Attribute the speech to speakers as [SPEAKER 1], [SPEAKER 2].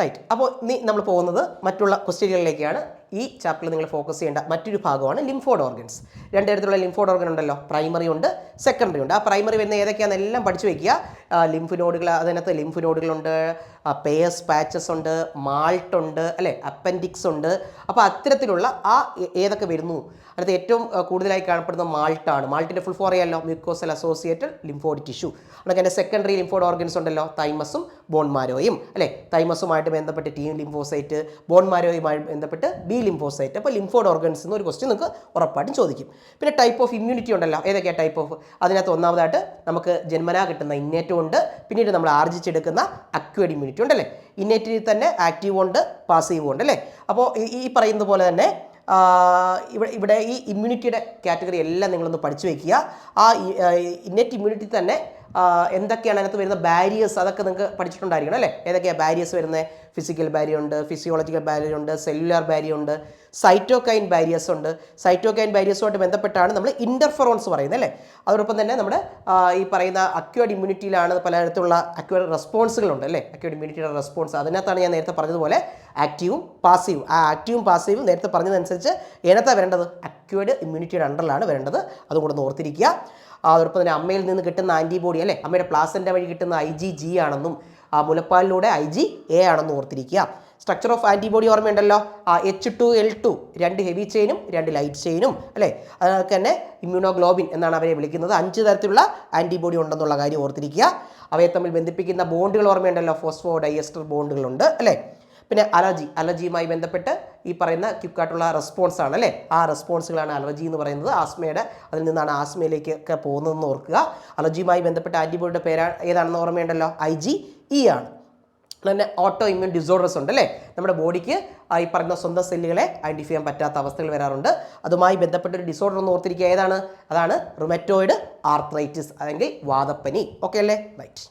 [SPEAKER 1] Right. അപ്പോൾ നമ്മൾ പോകുന്നത് മറ്റുള്ള ക്വസ്റ്റ്യനുകളിലേക്കാണ്. ഈ ചാപ്റ്ററിൽ നിങ്ങൾ ഫോക്കസ് ചെയ്യേണ്ട മറ്റൊരു ഭാഗമാണ് ലിംഫോഡ് ഓർഗൻസ്. രണ്ട് തരത്തിലുള്ള ലിംഫോഡ് ഓർഗൻ ഉണ്ടല്ലോ, പ്രൈമറി ഉണ്ട്, സെക്കൻഡറി ഉണ്ട്. ആ പ്രൈമറി വരുന്ന ഏതൊക്കെയാണെന്ന് എല്ലാം പഠിച്ചു വയ്ക്കുക. ലിംഫ് നോഡുകൾ, അതിനകത്ത് ലിംഫ് നോഡുകളുണ്ട്, പേയസ് പാച്ചസ് ഉണ്ട്, മാൾട്ട് ഉണ്ട്, അല്ലേ, അപ്പൻഡിക്സ് ഉണ്ട്. അപ്പോൾ അത്തരത്തിലുള്ള ഏതൊക്കെ വരുന്നു, അതിനകത്ത് ഏറ്റവും കൂടുതലായി കാണപ്പെടുന്ന മാൾട്ടാണ്. മാൾട്ടിൻ്റെ ഫുൾ ഫോം അറിയാമല്ലോ, മ്യൂക്കോസൽ അസോസിയേറ്റഡ് ലിംഫോയിഡ് ടിഷ്യൂ. അതൊക്കെ എൻ്റെ സെക്കൻഡറി ലിംഫോഡ് ഓർഗൻസ് ഉണ്ടല്ലോ, തൈമസും ബോൺ മാരോയും, അല്ലേ, തൈമസുമായിട്ട് ബന്ധപ്പെട്ട് ടി ലിംഫോസൈറ്റ്, ബോൺ മാരോയുമായി ബന്ധപ്പെട്ട് ബി ലിംഫോസൈറ്റ്. അപ്പോൾ ലിംഫോഡ് ഓർഗൻസ് എന്നൊരു ക്വസ്റ്റ്യൻ നിങ്ങൾക്ക് ഉറപ്പായിട്ടും ചോദിക്കും. പിന്നെ ടൈപ്പ് ഓഫ് ഇമ്മ്യൂണിറ്റി ഉണ്ടല്ലോ, ഏതൊക്കെയാണ് ടൈപ്പ് ഓഫ്? അതിനകത്ത് ഒന്നാമതായിട്ട് നമുക്ക് ജന്മനാ കിട്ടുന്ന ഇന്നേറ്റും ഉണ്ട്, പിന്നീട് നമ്മൾ ആർജിച്ചെടുക്കുന്ന അക്വേർഡ് ഇമ്മ്യൂണിറ്റി ഉണ്ടല്ലേ. ഇന്നേറ്റിൽ തന്നെ ആക്റ്റീവ് ഉണ്ട്, പാസീവ് ഉണ്ട്, അല്ലേ. അപ്പോൾ ഈ പറയുന്നത് പോലെ തന്നെ ഇവിടെ ഈ ഇമ്മ്യൂണിറ്റിയുടെ കാറ്റഗറി എല്ലാം നിങ്ങളൊന്ന് പഠിച്ചു വയ്ക്കുക. ആ ഇന്നേറ്റ് ഇമ്മ്യൂണിറ്റി തന്നെ എന്തൊക്കെയാണ് അതിനകത്ത് വരുന്ന ബാരിയേഴ്സ്, അതൊക്കെ നിങ്ങൾക്ക് പഠിച്ചിട്ടുണ്ടായിരിക്കണം, അല്ലേ. ഏതൊക്കെയാണ് ബാരിയേഴ്സ് വരുന്നത്? ഫിസിക്കൽ ബാരിയർ ഉണ്ട്, ഫിസിയോളജിക്കൽ ബാരിയർ ഉണ്ട്, സെല്ലുലാർ ബാരിയർ ഉണ്ട്, സൈറ്റോകൈൻ ബാരിയേഴ്സ് ഉണ്ട്. സൈറ്റോകൈൻ ബാരിയേഴ്സുമായിട്ട് ബന്ധപ്പെട്ടാണ് നമ്മൾ ഇൻ്റർഫെറോൺസ് പറയുന്നത്, അല്ലേ. അതോടൊപ്പം തന്നെ നമ്മുടെ ഈ പറയുന്ന അക്വേർഡ് ഇമ്മ്യൂണിറ്റിയിലാണ് പലതരത്തിലുള്ള അക്വേർഡ് റെസ്പോൺസുകളുണ്ട്, അല്ലേ. അക്വേർഡ് ഇമ്മ്യൂണിറ്റിയുടെ റെസ്പോൺസ്, അതിനകത്താണ് ഞാൻ നേരത്തെ പറഞ്ഞതുപോലെ ആക്റ്റീവും പാസീവും. ആ ആക്റ്റീവും പാസീവും നേരത്തെ പറഞ്ഞതനുസരിച്ച് ഏനത്താണ് വരേണ്ടത്? അക്വേർഡ് ഇമ്മ്യൂണിറ്റിയുടെ അണ്ടറിലാണ് വരേണ്ടത്. അതും കൂടെ ഓർത്തിരിക്കുക. അതോടൊപ്പം തന്നെ അമ്മയിൽ നിന്ന് കിട്ടുന്ന ആൻറ്റിബോഡി, അല്ലേ, അമ്മയുടെ പ്ലാസൻ്റ വഴി കിട്ടുന്ന IgG ആണെന്നും മുലപ്പാലിലൂടെ IgA ആണെന്നും ഓർത്തിരിക്കുക. സ്ട്രക്ചർ ഓഫ് ആൻറ്റിബോഡി ഓർമ്മയുണ്ടല്ലോ, H2L2, 2 ഹെവി ചെയിനും 2 ലൈറ്റ് ചെയിനും, അല്ലേ. അതൊക്കെ തന്നെ ഇമ്മ്യൂണോഗ്ലോബിൻ എന്നാണ് അവരെ വിളിക്കുന്നത്. 5 തരത്തിലുള്ള ആൻറ്റിബോഡി ഉണ്ടെന്നുള്ള കാര്യം ഓർത്തിരിക്കുക. അവയെ തമ്മിൽ ബന്ധിപ്പിക്കുന്ന ബോണ്ടുകൾ ഓർമ്മയുണ്ടല്ലോ, ഫോസ്ഫോ ഡൈഎസ്റ്റർ ബോണ്ടുകളുണ്ട്, അല്ലേ. പിന്നെ അലർജിയുമായി ബന്ധപ്പെട്ട് ഈ പറയുന്ന ക്വിക്കായിട്ടുള്ള റെസ്പോൺസ് ആണ്, അല്ലേ. ആ റെസ്പോൺസുകളാണ് അലർജി എന്ന് പറയുന്നത്. അതിൽ നിന്നാണ് ആസ്മയിലേക്കൊക്കെ പോകുന്നതെന്ന് ഓർക്കുക. അലർജിയുമായി ബന്ധപ്പെട്ട ആൻറ്റിബോഡിയുടെ ഏതാണെന്ന് ഓർമ്മയുണ്ടല്ലോ, IgE ആണ്. പിന്നെ ഓട്ടോ ഇമ്മ്യൂൺ ഡിസോർഡേഴ്സ് ഉണ്ട്, അല്ലേ. നമ്മുടെ ബോഡിക്ക് ഈ പറയുന്ന സ്വന്തം സെല്ലുകളെ ഐഡൻറ്റിഫൈ ചെയ്യാൻ പറ്റാത്ത അവസ്ഥകൾ വരാറുണ്ട്. അതുമായി ബന്ധപ്പെട്ടൊരു ഡിസോർഡർ എന്ന് ഓർത്തിരിക്കുക, അതാണ് റുമറ്റോയിഡ് ആർത്രൈറ്റിസ് അല്ലെങ്കിൽ വാതപ്പനി. ഓക്കെ അല്ലേ, റൈറ്റ്.